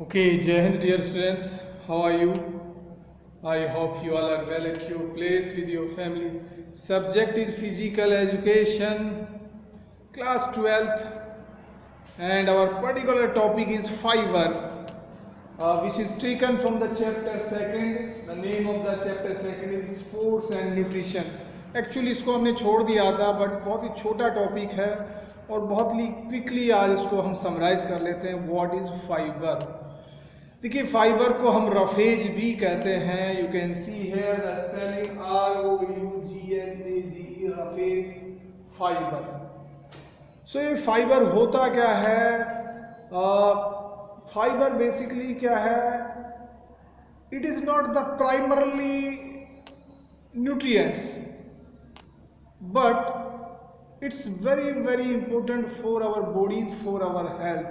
Okay, Jai Hind, dear students. How are you? I hope you all are well at your place with your family. Subject is physical education, class 12th, and our particular topic is fiber, which is taken from the chapter second. The name of the chapter second is sports and nutrition. Actually इसको हमने छोड़ दिया था, but बहुत ही छोटा topic है और बहुत ही क्विकली आज इसको हम समराइज कर लेते हैं. What is fibre? देखिए, फाइबर को हम रफेज भी कहते हैं. You can see here the spelling ROUGHAGE, roughage, fibre. So ये फाइबर होता क्या है? फाइबर बेसिकली क्या है? It is not the primarily nutrients, but it's very important for our body, for our health.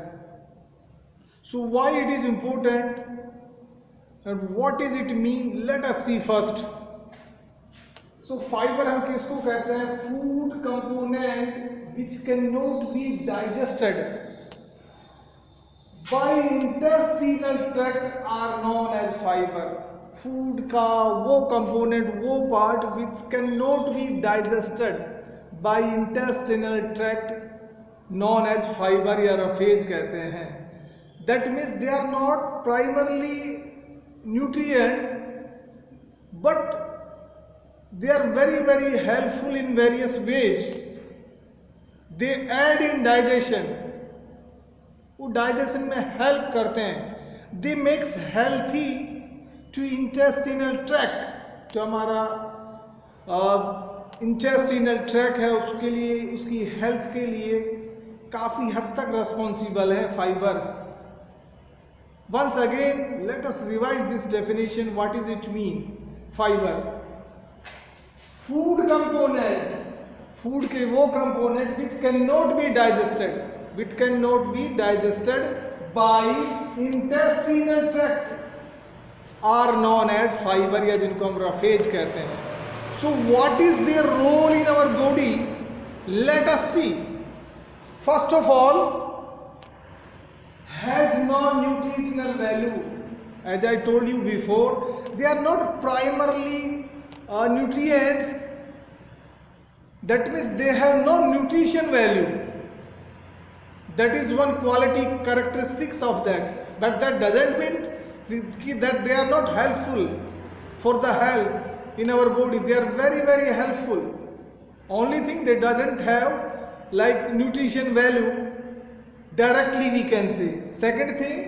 So why it is important and what does it mean? Let us see first. So fiber हम किसको कहते हैं? Food component which cannot be digested by intestinal tract are known as fiber. Food का वो component, वो part which can not be digested by intestinal tract known as fibre या roughage कहते हैं. That means they are not primarily nutrients, but they are very helpful in various ways. They aid in digestion, वो digestion में help करते हैं. They makes healthy to intestinal tract. जो हमारा intestinal tract है उसके लिए, उसकी हेल्थ के लिए काफ़ी हद तक रिस्पॉन्सिबल है fibres. Once again let us revise this definition. What is it mean? Fibre, food component, food के वो component which can not be digested, which can not be digested by intestinal tract are known as fibre, या जिनको हम roughage कहते हैं. So what is their role in our body? Let us see. First of all, has no nutritional value. As I told you before, they are not primarily nutrients. That means they have no nutrition value. That is one quality characteristics of that, but that doesn't mean that they are not helpful for the health in our body. They are very helpful. Only thing they doesn't have like nutrition value directly, we can say. Second thing,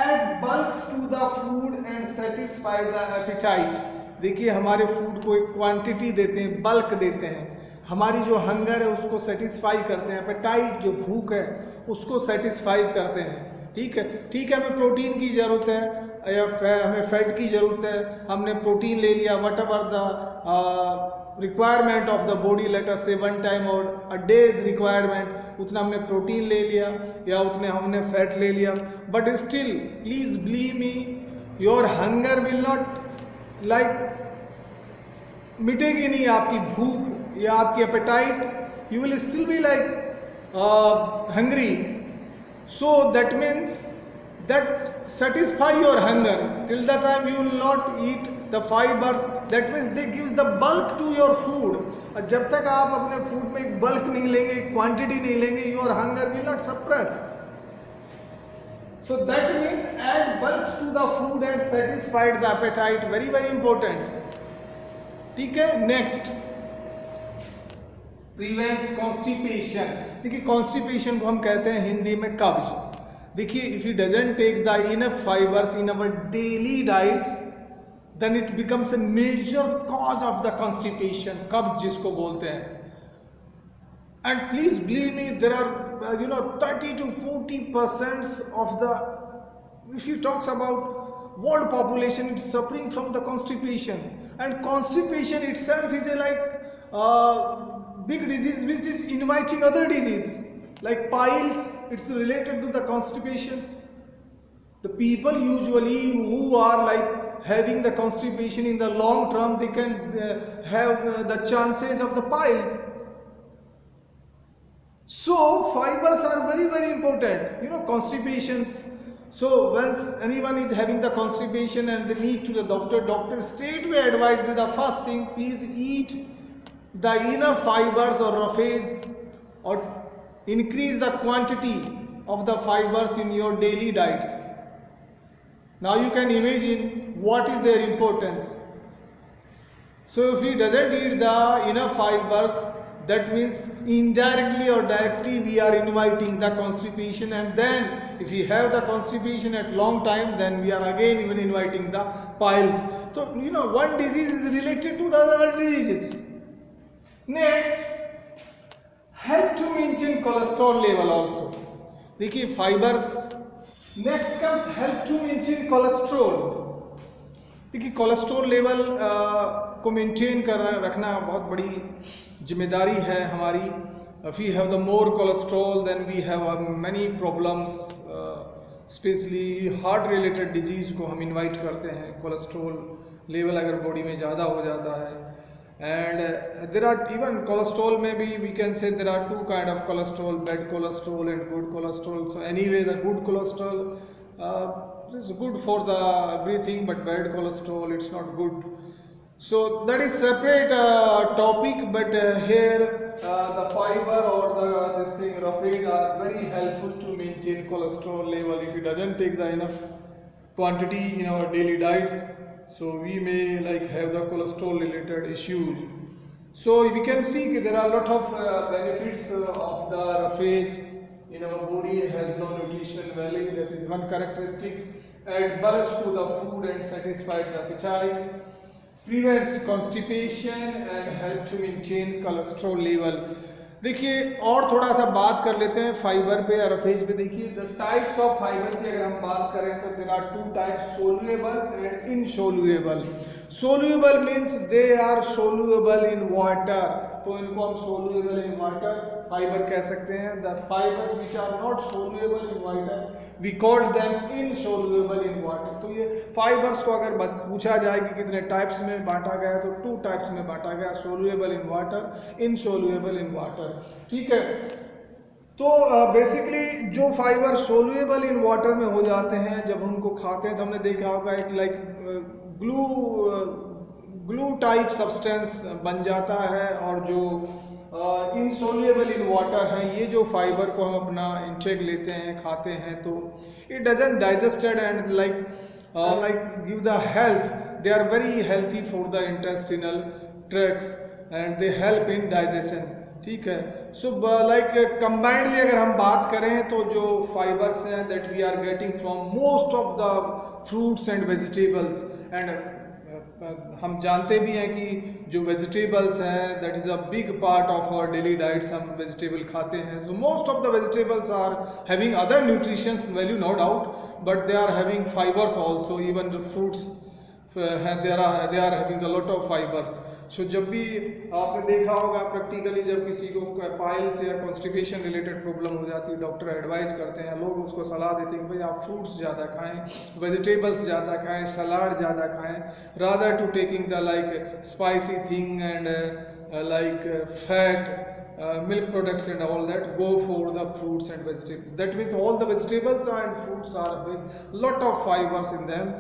add bulks to the food and satisfy the appetite. देखिए, हमारे food को एक quantity देते हैं, bulk देते हैं. हमारी जो हंगर है उसको सेटिस्फाई करते हैं. एपेटाइट, जो भूख है, उसको सेटिस्फाई करते हैं. ठीक है, हमें प्रोटीन की ज़रूरत है या हमें फैट की ज़रूरत है. हमने प्रोटीन ले लिया, what ever the requirement of the body, let अस से वन टाइम और अ डेज रिक्वायरमेंट, उतना हमने प्रोटीन ले लिया या उतने हमने फैट ले लिया. But still please believe me, your hunger will not like मिटेगी नहीं आपकी भूख या आपकी appetite. You will still be like hungry. So that means that satisfy your hunger till the time you will not eat the fibers. That means they gives the bulk to your food. और जब तक आप अपने food में एक bulk नहीं लेंगे, एक क्वांटिटी नहीं लेंगे, your hunger will not suppress. So that means add bulks to the food and satisfy the appetite. Very important. ठीक है. Next, prevents constipation. देखिए, कॉन्स्टिपेशन को हम कहते हैं हिंदी में कब्ज. देखिए, if you doesn't take the enough fibres in our daily diets, then it becomes a major cause of the constipation, कब्ज जिसको बोलते हैं. And please believe me, there are 30 to 40% of the, if you talks about world population, it's suffering from the constipation. And constipation itself is a big disease which is inviting other disease like piles. It's related to the constipations. The people usually who are like having the constipation in the long term, they can have the chances of the piles. So fibers are very important. Constipations, So once anyone is having the constipation and they meet to the doctor straight away advises the first thing, please eat the enough fibers or roughage or increase the quantity of the fibers in your daily diets. Now you can imagine what is their importance. So if he doesn't eat the enough fibers, that means indirectly or directly we are inviting the constipation, and then if we have the constipation at long time, then we are again even inviting the piles. So one disease is related to the other diseases. Next, help to maintain cholesterol level also. देखिए fibres. Next comes help to maintain cholesterol. देखिए cholesterol level को maintain कर रखना बहुत बड़ी जिम्मेदारी है हमारी. If we have the more cholesterol, then we have many problems, specially heart related disease को हम इनवाइट करते हैं. कोलेस्ट्रॉल लेवल अगर बॉडी में ज़्यादा हो जाता है, and there are even cholesterol, maybe we can say there are two kind of cholesterol, bad cholesterol and good cholesterol. So anyway, the good cholesterol is good for the everything, but bad cholesterol it's not good. So that is separate topic, but here the fiber or this thing roughage are very helpful to maintain cholesterol level. If it doesn't take the enough quantity in our daily diets, so we may like have the cholesterol related issues. So we can see that there are a lot of benefits of the roughage in our body. It has no nutritional value, that is one characteristics. Add bulk to the food and satisfy the appetite. Prevents constipation and help to maintain cholesterol level. देखिए और थोड़ा सा बात कर लेते हैं fibre पे या रफेज पे. देखिए द टाइप्स ऑफ फाइबर की अगर हम बात करें तो there are two types, soluble and insoluble. Soluble means they are soluble in water, तो इनको हम सोल्यूएबल इन वाटर फाइबर कह सकते हैं. The fibres which are not soluble in water we call them insoluble in water. तो ये fibres को अगर पूछा जाए कि कितने टाइप्स में बांटा गया तो टू टाइप्स में बांटा गया, सोल्यूएबल इन वाटर, इनसोल्यूएबल इन वाटर. ठीक है. तो बेसिकली जो फाइबर सोल्यूएबल इन वाटर में हो जाते हैं, जब उनको खाते हैं तो हमने देखा होगा एक लाइक ग्लू टाइप सब्सटेंस बन जाता है. और जो इनसोल्यूएबल इन वाटर है, ये जो फाइबर को हम अपना इंटेक लेते हैं, खाते हैं, तो it doesn't digested and like give the health. They are very healthy for the intestinal tracts and they help in digestion. ठीक है. सो लाइक कंबाइंडली अगर हम बात करें तो जो फाइबर्स हैं that we are getting from most of the fruits and vegetables, and हम जानते भी हैं कि जो वेजिटेबल्स हैं that is a big part of our daily diets. हम वेजिटेबल खाते हैं. So most of the vegetables are having other nutritions value, no doubt, but they are having fibres also. Even the fruits हैं they are having a lot of fibres. So जब भी आपने देखा होगा practically, जब किसी को पाइल्स या कॉन्स्टिपेशन रिलेटेड प्रॉब्लम हो जाती है, डॉक्टर एडवाइज करते हैं, लोग उसको सलाह देते हैं कि भाई आप फ्रूट्स ज़्यादा खाएं, वेजिटेबल्स ज़्यादा खाएं, सलाद ज़्यादा खाएं, rather to taking the like spicy thing and like fat milk products and all that, go for the fruits and vegetables. That means all the vegetables and fruits are with lot of fibers in them.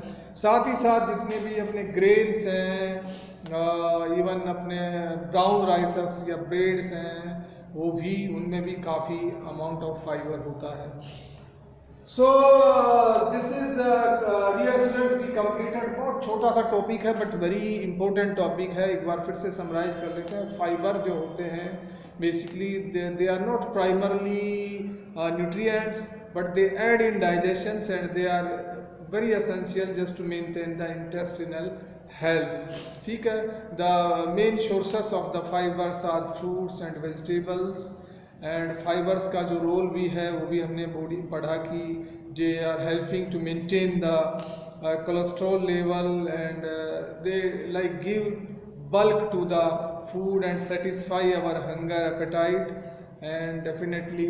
साथ ही साथ जितने भी अपने grains हैं, even अपने brown राइसेस या breads हैं, वो भी उनमें भी काफ़ी अमाउंट ऑफ फाइबर होता है. So this is dear students, we completed. बहुत छोटा सा टॉपिक है बट वेरी इंपॉर्टेंट टॉपिक है. एक बार फिर से समराइज कर लेते हैं. फाइबर जो होते हैं basically they are not primarily nutrients, but they aid in digestions and they are very essential just to maintain the intestinal health. ठीक है. The main sources of the fibers are fruits and vegetables, and fibers का जो role भी है वो भी हमने body पढ़ा कि they are helping to maintain the cholesterol level and they like give bulk to the food and satisfy our hunger, appetite, and definitely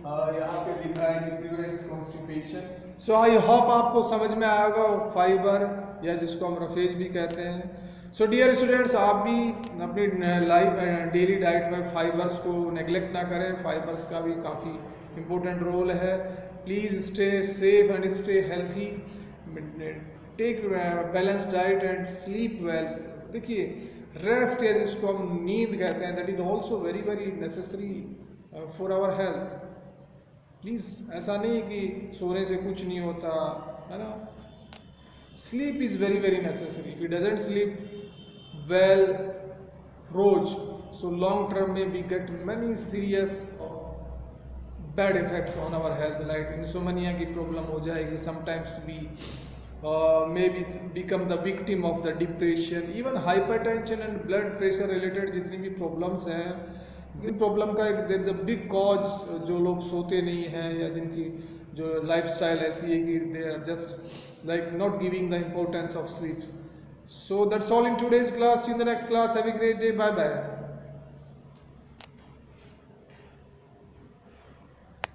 यहाँ पे लिखा है कि prevents constipation. So I hope आपको समझ में आएगा फाइबर या जिसको हम रफेज भी कहते हैं. सो डियर स्टूडेंट्स, आप भी अपनी डेली डाइट में फाइबर्स को नेग्लेक्ट ना करें. फाइबर्स का भी काफ़ी इम्पोर्टेंट रोल है. please stay safe and stay healthy, take balanced diet and sleep well. देखिए रेस्ट है जिसको हम नींद कहते हैं, that is also very very necessary for our health. Please ऐसा नहीं कि सोने से कुछ नहीं होता है ना, sleep is very very necessary. If you doesn't sleep well रोज, सो लॉन्ग टर्म में we get many serious bad effects on our health, like insomnia की प्रॉब्लम हो जाएगी, sometimes we maybe become the victim of the depression, even hypertension and blood pressure related जितनी भी problems हैं, इन problem का एक there is a big cause, जो लोग सोते नहीं हैं या जिनकी जो लाइफस्टाइल ऐसी है कि they are just like not giving the importance of sleep. So that's all in today's class, in the next class, have a great day, bye bye.